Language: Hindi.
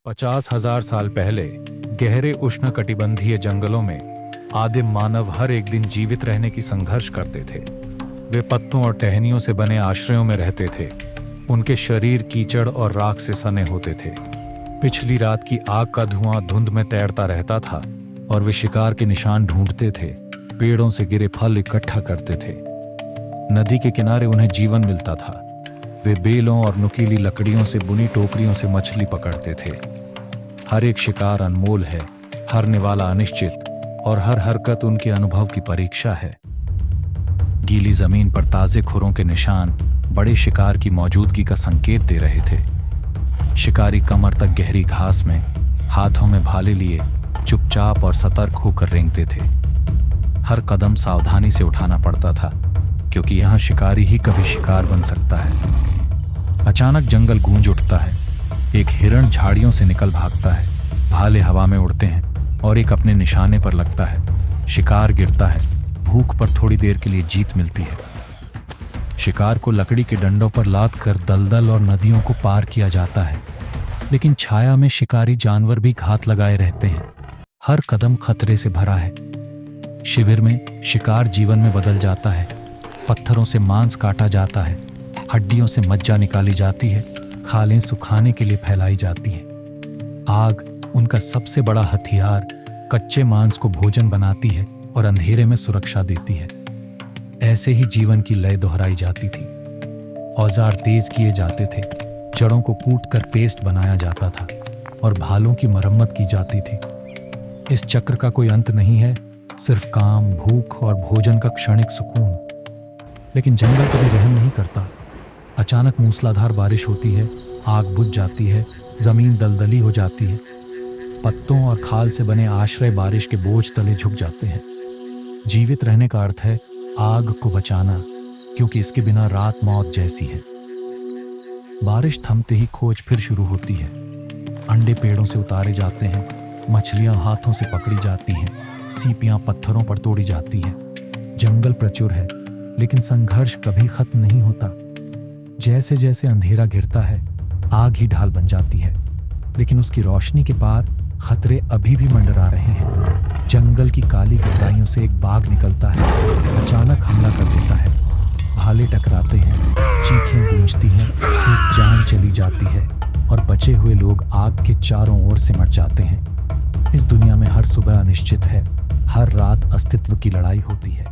50,000 साल पहले गहरे उष्णकटिबंधीय जंगलों में आदिम मानव हर एक दिन जीवित रहने की संघर्ष करते थे। वे पत्तों और टहनियों से बने आश्रयों में रहते थे। उनके शरीर कीचड़ और राख से सने होते थे। पिछली रात की आग का धुआं धुंध में तैरता रहता था और वे शिकार के निशान ढूंढते थे, पेड़ों से गिरे फल इकट्ठा करते थे। नदी के किनारे उन्हें जीवन मिलता था। वे बेलों और नुकीली लकड़ियों से बुनी टोकरियों से मछली पकड़ते थे। हर एक शिकार अनमोल है, हर निवाला अनिश्चित, और हर हरकत उनके अनुभव की परीक्षा है। गीली जमीन पर ताजे खुरों के निशान बड़े शिकार की मौजूदगी का संकेत दे रहे थे। शिकारी कमर तक गहरी घास में हाथों में भाले लिए चुपचाप और सतर्क होकर रेंगते थे। हर कदम सावधानी से उठाना पड़ता था, क्योंकि यहाँ शिकारी ही कभी शिकार बन सकता है। अचानक जंगल गूंज उठता है। एक हिरण झाड़ियों से निकल भागता है, भाले हवा में उड़ते हैं और एक अपने निशाने पर लगता है। शिकार गिरता है। भूख पर थोड़ी देर के लिए जीत मिलती है। शिकार को लकड़ी के डंडों पर लाद कर दलदल और नदियों को पार किया जाता है, लेकिन छाया में शिकारी जानवर भी घात लगाए रहते हैं। हर कदम खतरे से भरा है। शिविर में शिकार जीवन में बदल जाता है। पत्थरों से मांस काटा जाता है, हड्डियों से मज्जा निकाली जाती है, खालें सुखाने के लिए फैलाई जाती हैं। आग उनका सबसे बड़ा हथियार कच्चे मांस को भोजन बनाती है और अंधेरे में सुरक्षा देती है। ऐसे ही जीवन की लय दोहराई जाती थी। औजार तेज किए जाते थे, जड़ों को कूटकर पेस्ट बनाया जाता था और भालों की मरम्मत की जाती थी। इस चक्र का कोई अंत नहीं है, सिर्फ काम, भूख और भोजन का क्षणिक सुकून। लेकिन जंगल कभी रहम नहीं करता। अचानक मूसलाधार बारिश होती है, आग बुझ जाती है, जमीन दलदली हो जाती है। पत्तों और खाल से बने आश्रय बारिश के बोझ तले झुक जाते हैं। जीवित रहने का अर्थ है आग को बचाना, क्योंकि इसके बिना रात मौत जैसी है। बारिश थमते ही खोज फिर शुरू होती है। अंडे पेड़ों से उतारे जाते हैं, मछलियां हाथों से पकड़ी जाती हैं, सीपियां पत्थरों पर तोड़ी जाती हैं। जंगल प्रचुर है, लेकिन संघर्ष कभी खत्म नहीं होता। जैसे जैसे अंधेरा घिरता है, आग ही ढाल बन जाती है, लेकिन उसकी रोशनी के पार खतरे अभी भी मंडरा रहे हैं। जंगल की काली गहराइयों से एक बाघ निकलता है, अचानक हमला कर देता है। भाले टकराते हैं, चीखें गूंजती हैं, एक जान चली जाती है और बचे हुए लोग आग के चारों ओर सिमट जाते हैं। इस दुनिया में हर सुबह अनिश्चित है, हर रात अस्तित्व की लड़ाई होती है।